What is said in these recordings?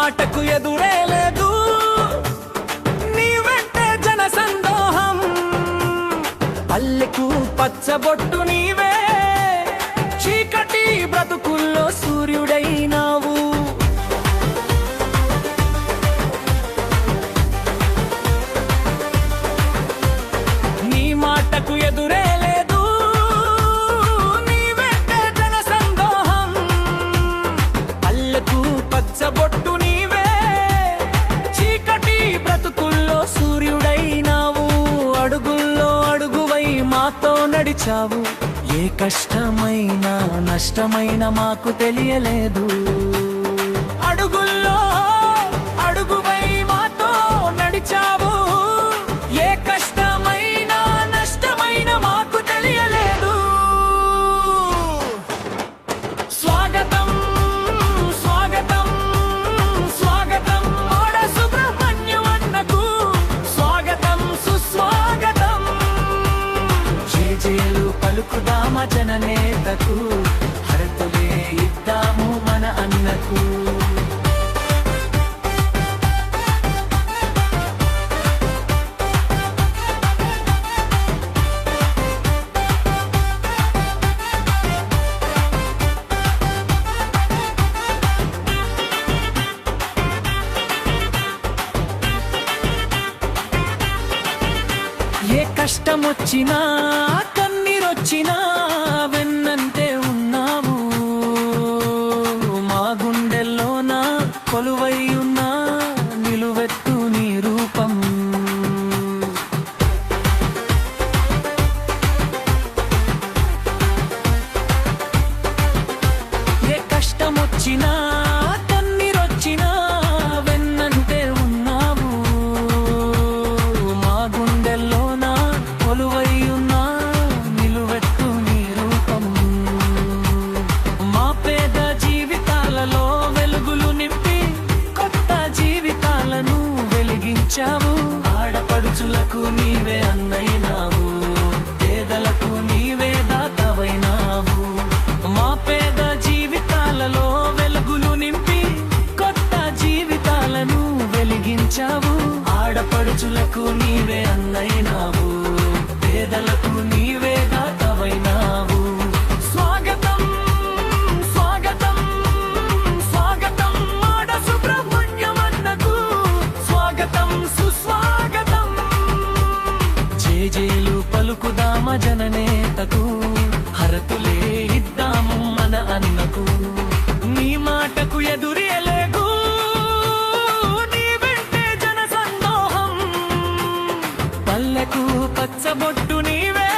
మాటకు ఎదురే లేదు, నీ వెంటే జన సందోహం. పల్లెకు పచ్చబొట్టు నీవే, చీకటి బ్రతుకుల్లో సూర్యుడైనావు. నీ మాటకు ఎదురే లేదు, నీ వెంటే జన సందోహం. పల్లెకు పచ్చబొట్టు నీవే, చీకటి బ్రతుకుల్లో సూర్యుడైనావు. అడుగుల్లో అడుగువై మాతో నడిచావు, ఏ కష్టమైనా నష్టమైనా మాకు తెలియలేదు. అడుగుల్లో అడుగువై మాతో నడిచావు, ఏ కష్టమైనా నష్టమైనా మాకు తెలియలేదు. స్వాగతం స్వాగతం స్వాగతం ఆడ సుబ్రహ్మణ్యం అన్నకు, స్వాగతం సుస్వాగతం. జేజేలు పలుకుదామ జననేతకు, హరతులే ఇద్దాము మన అన్నకు. ఏ కష్టమొచ్చినా కన్నీరొచ్చినా వెన్నంటే ఉన్నావు. మా గుండెల్లోన కొలువై ఉన్నా నిలువెత్తు నీ రూపం. ఏ కష్టమొచ్చినా కన్నీరొచ్చినా వెన్నంటే ఉన్నావు. మా గుండెల్లోన కొలువై ఉన్నా నిలువెత్తు నీ రూపం. మా పేద జీవితాలలో వెలుగులు నింపి కొత్త జీవితాలను వెలిగించావు. ఆడపడుచులకు నీవే అన్నైనావు, పేదలకు నీవే దాతవైనావు. మా పేద జీవితాలలో వెలుగులు నింపి కొత్త జీవితాలను వెలిగించావు. ఆడపడుచులకు నీవే అన్నైనావు, పేదలకు నీవే దాతవైనావు. స్వాగతం స్వాగతం స్వాగతం ఆడ సుబ్రహ్మణ్యం అన్నకు, స్వాగతం సుస్వాగతం. జేజేలు పలుకుదామ జననేతకు, హరతులే ఇద్దాము మన అన్నకు. నీ మాటకు ఎదురే లేదు, నీ వెంటే జన సందోహం. పల్లెకు పచ్చబొట్టు నీవే,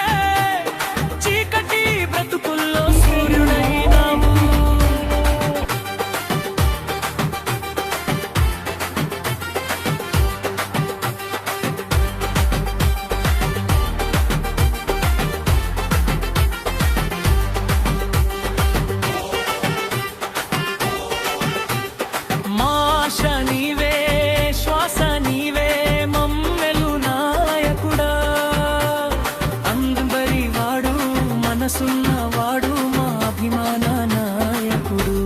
చీకటి బ్రతుకుల్లో సూర్యుడైనావు. మాష నీవే, శ్వాస నీవే, మమ్మెలు నాయకుడా. అందరి వాడు మనసున్నవాడు, మా అభిమాన నాయకుడు.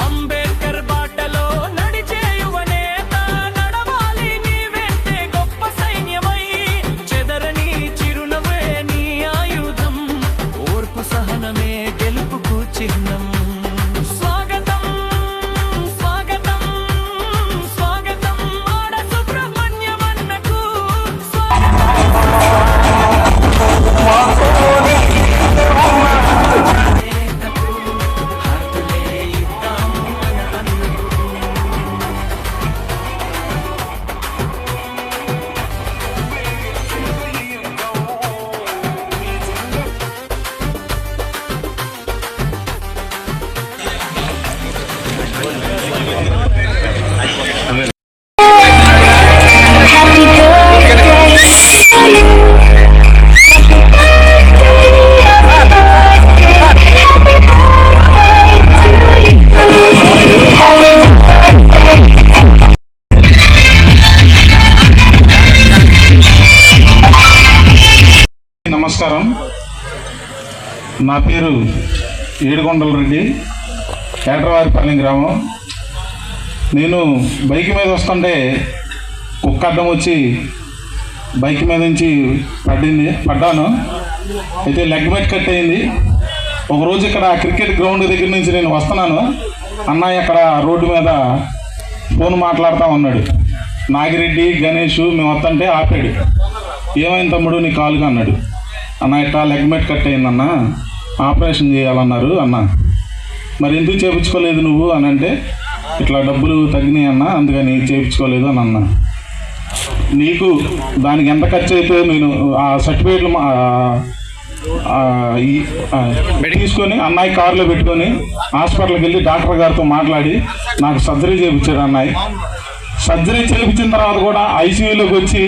అంబేద్కర్ బాటలో నడిచే యువనేత, నడవాలి నీ వెంటే గొప్ప సైన్యమై. చెదరని చిరునవ్వే నీ ఆయుధం, ఓర్పు సహనమే గెలుపుకు చిహ్నం. స్వాగతం స్వాగతం స్వాగతం ఆడ సుబ్రహ్మణ్యం అన్నకు, నమస్కారం. నా పేరు ఏడుకొండల రెడ్డి, ఏటరవారిపల్లి గ్రామం. నేను బైక్ మీద వస్తుంటే కుక్క అడ్డం వచ్చి బైక్ మీద నుంచి పడ్డాను. అయితే లెగ్ బెట్ కట్ అయింది. ఒకరోజు ఇక్కడ క్రికెట్ గ్రౌండ్ దగ్గర నుంచి నేను వస్తున్నాను. అన్నయ్య అక్కడ రోడ్డు మీద ఫోన్ మాట్లాడుతూ ఉన్నాడు. నాగిరెడ్డి, గణేష్ మేము వస్తుంటే ఆపాడు. ఏమైంది తమ్ముడు నీ కాలుగా అన్నాడు. అన్న ఇట్లా లెగ్ బెట్ కట్ అయిందన్న, ఆపరేషన్ చేయాలన్నారు అన్న. మరి ఎందుకు చేయించుకోలేదు నువ్వు అని అంటే, ఇట్లా డబ్బులు తగ్గినాయి అన్న, అందుకని చేయించుకోలేదు అని అన్నా. నీకు దానికి ఎంత ఖర్చు అయితే నేను ఆ సర్టిఫికేట్లు తీసుకొని అన్నయ్య కారులో పెట్టుకొని హాస్పిటల్కి వెళ్ళి డాక్టర్ గారితో మాట్లాడి నాకు సర్జరీ చేయించాడు అన్నయ్య. సర్జరీ చేయించిన తర్వాత కూడా ఐసీయూలోకి వచ్చి,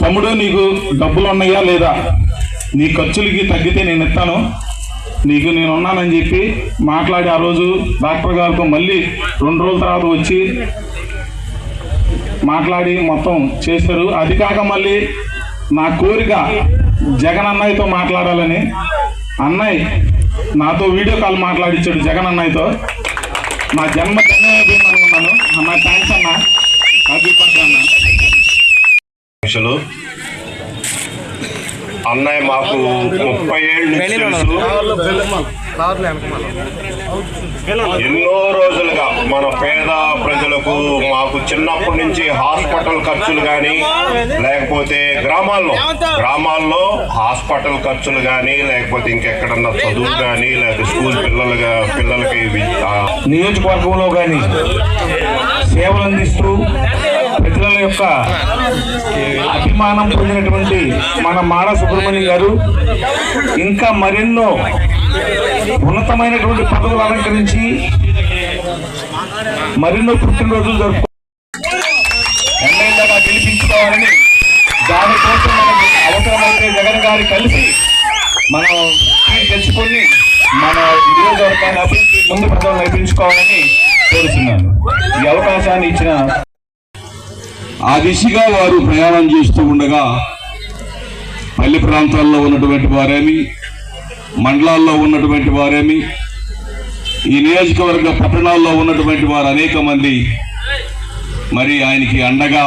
తమ్ముడు నీకు డబ్బులు ఉన్నాయా లేదా, నీ ఖర్చులకి తగ్గితే నేను ఇస్తాను, నీకు నేను ఉన్నానని చెప్పి మాట్లాడి ఆ రోజు డాక్టర్ గారితో మళ్ళీ 2 రోజుల తర్వాత వచ్చి మాట్లాడి మొత్తం చేశారు. అది కాక మళ్ళీ నా కోరిక జగన్ అన్నయ్యతో మాట్లాడాలని, అన్నయ్య నాతో వీడియో కాల్ మాట్లాడించాడు జగన్ అన్నయ్యతో. నా జన్మ ధన్యమైపోయింది అనుకున్నాను. అన్న థ్యాంక్స్ అన్న, హ్యాపీ బర్త్డే అన్న. అన్నయ్య మాకు 30 ఏళ్ళ నుంచి తెలుసు. ఎన్నో రోజులుగా మన పేద ప్రజలకు మాకు చిన్నప్పటి నుంచి హాస్పిటల్ ఖర్చులు కానీ, లేకపోతే గ్రామాల్లో హాస్పిటల్ ఖర్చులు కానీ, లేకపోతే ఇంకెక్కడన్నా చదువు కానీ, లేకపోతే స్కూల్ పిల్లలకి నియోజకవర్గంలో కానీ సేవలు అందిస్తూ ప్రజల యొక్క అభిమానం పొందినటువంటి మన మాడ సుబ్రహ్మణ్యం గారు ఇంకా మరెన్నో ఉన్నతమైనటువంటి పదవులు అలంకరించి మరెన్నో పుట్టినరోజులు జరుపు ఎమ్మెల్యేగా గెలిపించుకోవాలని, దానికోసం మనకు అవసరమైతే జగన్ గారు కలిసి మనం గెలుచుకొని మన నియోజకవర్గాన్ని అభివృద్ధి ముందు పదవులు నడిపించుకోవాలని కోరుతున్నాను. ఈ అవకాశాన్ని ఇచ్చిన ఆ దిశగా వారు ప్రయాణం చేస్తూ ఉండగా పల్లె ప్రాంతాల్లో ఉన్నటువంటి వారేమి, మండలాల్లో ఉన్నటువంటి వారేమి, ఈ నియోజకవర్గ పట్టణాల్లో ఉన్నటువంటి వారు అనేక మంది మరి ఆయనకి అండగా